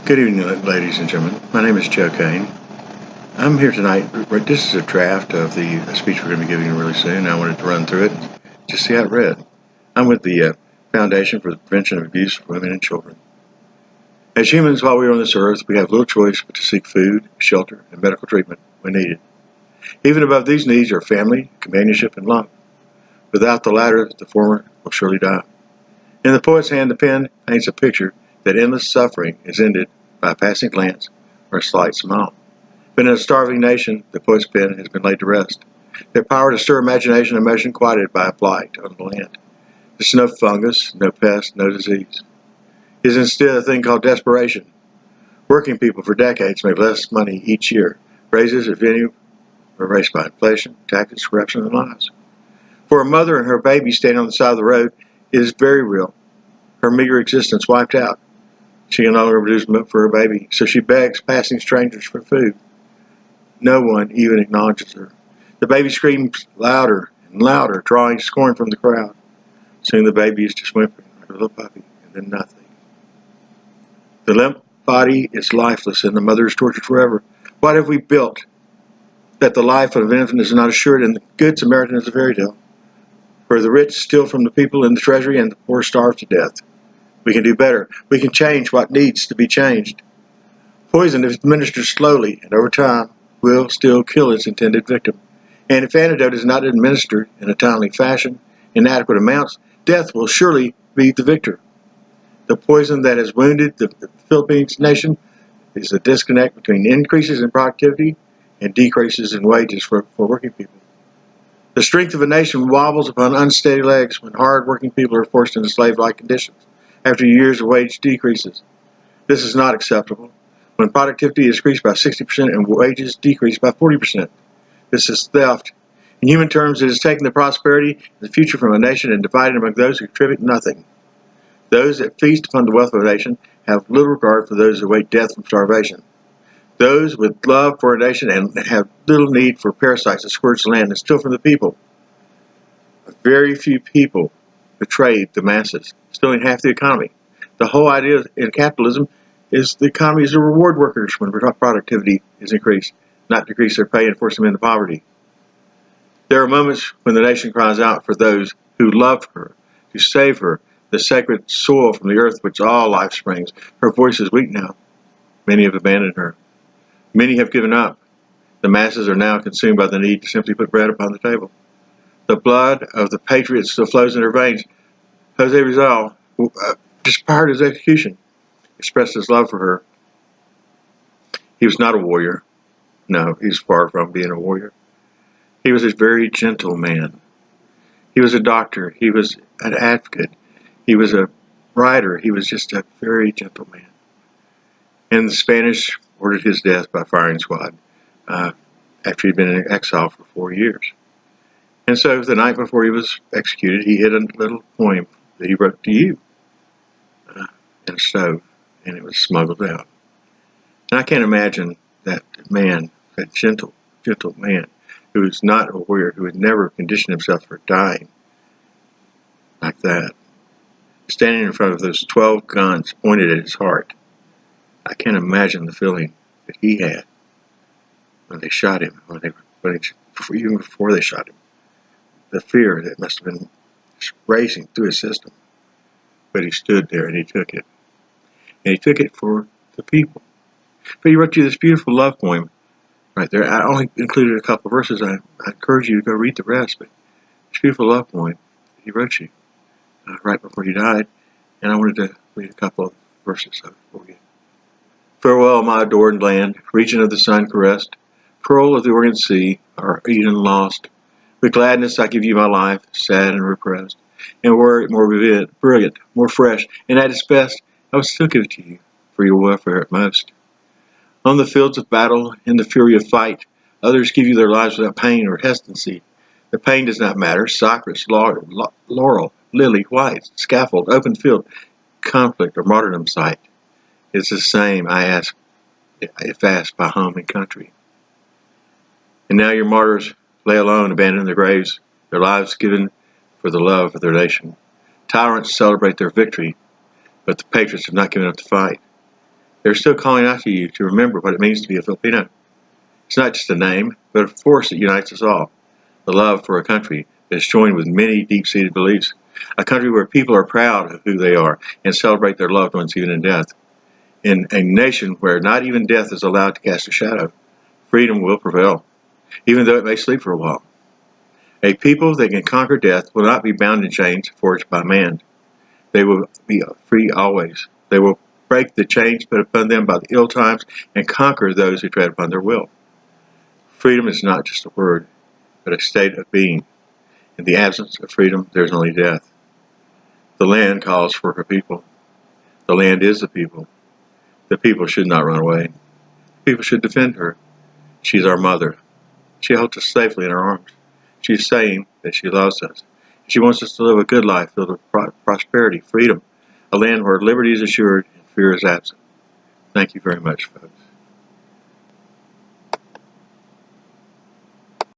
Good evening, ladies and gentlemen. My name is Joe Kane. I'm here tonight. This is a draft of the speech we're going to be giving really soon. I wanted to run through it and just see how it read. I'm with the Foundation for the Prevention of Abuse of Women and Children. As humans, while we are on this earth, we have little choice but to seek food, shelter, and medical treatment when needed. Even above these needs are family, companionship, and love. Without the latter, the former will surely die. In the poet's hand, the pen paints a picture that endless suffering is ended by a passing glance or a slight smile. But in a starving nation, the poet's pen has been laid to rest. Their power to stir imagination and emotion quieted by a blight on the land. There's no fungus, no pest, no disease. It is instead a thing called desperation. Working people for decades made less money each year. Raises, if any, were raised by inflation, taxes, corruption, and lies. For a mother and her baby standing on the side of the road, it is very real. Her meager existence wiped out. She can no longer produce milk for her baby, so she begs passing strangers for food. No one even acknowledges her. The baby screams louder and louder, drawing scorn from the crowd. Soon the baby is just whimpering like a little puppy, and then nothing. The limp body is lifeless, and the mother is tortured forever. What have we built that the life of an infant is not assured, and the good Samaritan is a fairy tale, where the rich steal from the people in the treasury and the poor starve to death? We can do better. We can change what needs to be changed. Poison, if administered slowly and over time, will still kill its intended victim. And if antidote is not administered in a timely fashion, in adequate amounts, death will surely be the victor. The poison that has wounded the Philippines nation is the disconnect between increases in productivity and decreases in wages for working people. The strength of a nation wobbles upon unsteady legs when hard-working people are forced into slave-like conditions after years of wage decreases. This is not acceptable. When productivity is increased by 60% and wages decreased by 40%, this is theft. In human terms, it is taking the prosperity and the future from a nation and dividing among those who contribute nothing. Those that feast upon the wealth of a nation have little regard for those who await death from starvation. Those with love for a nation and have little need for parasites that scourge the land and steal from the people. A very few people betrayed the masses, stealing half the economy. The whole idea in capitalism is the economy is to reward workers when productivity is increased, not decrease their pay and force them into poverty. There are moments when the nation cries out for those who love her, to save her, the sacred soil from the earth which all life springs. Her voice is weak now. Many have abandoned her. Many have given up. The masses are now consumed by the need to simply put bread upon the table. The blood of the patriots still flows in her veins. Jose Rizal, just prior to his execution, expressed his love for her. He was not a warrior. No, he's far from being a warrior. He was a very gentle man. He was a doctor. He was an advocate. He was a writer. He was just a very gentle man. And the Spanish ordered his death by firing squad after he'd been in exile for 4 years. And so the night before he was executed, he hid a little poem that he wrote to you in a stove, and it was smuggled out. And I can't imagine that man, that gentle man, who was not a warrior, who had never conditioned himself for dying like that, standing in front of those 12 guns pointed at his heart. I can't imagine the feeling that he had when they shot him, even before they shot him. The fear that must have been racing through his system. But he stood there and he took it. And he took it for the people. But he wrote you this beautiful love poem right there. I only included a couple of verses. I encourage you to go read the rest. But this beautiful love poem he wrote you right before he died. And I wanted to read a couple of verses of it for you. Farewell, my adored land, region of the sun caressed, pearl of the Orient Sea, our Eden lost. With gladness I give you my life, sad and repressed. And were it more vivid, brilliant, more fresh, and at its best, I would still give it to you, for your welfare at most. On the fields of battle, in the fury of fight, others give you their lives without pain or hesitancy. The pain does not matter. Cypress, laurel, lily, white, scaffold, open field, conflict or martyrdom site. It's the same, I ask, if asked by home and country. And now your martyrs lay alone, abandoned their graves, their lives given for the love of their nation. Tyrants celebrate their victory, but the patriots have not given up the fight. They're still calling out to you to remember what it means to be a Filipino. It's not just a name, but a force that unites us all. The love for a country that is joined with many deep-seated beliefs. A country where people are proud of who they are and celebrate their loved ones even in death. In a nation where not even death is allowed to cast a shadow, freedom will prevail, even though it may sleep for a while. A people that can conquer death will not be bound in chains forged by man. They will be free always. They will break the chains put upon them by the ill times and conquer those who tread upon their will. Freedom is not just a word, but a state of being. In the absence of freedom, there is only death. The land calls for her people. The land is the people. The people should not run away. People should defend her. She's our mother. She holds us safely in her arms. She's saying that she loves us. She wants us to live a good life filled with prosperity, freedom, a land where liberty is assured and fear is absent. Thank you very much, folks.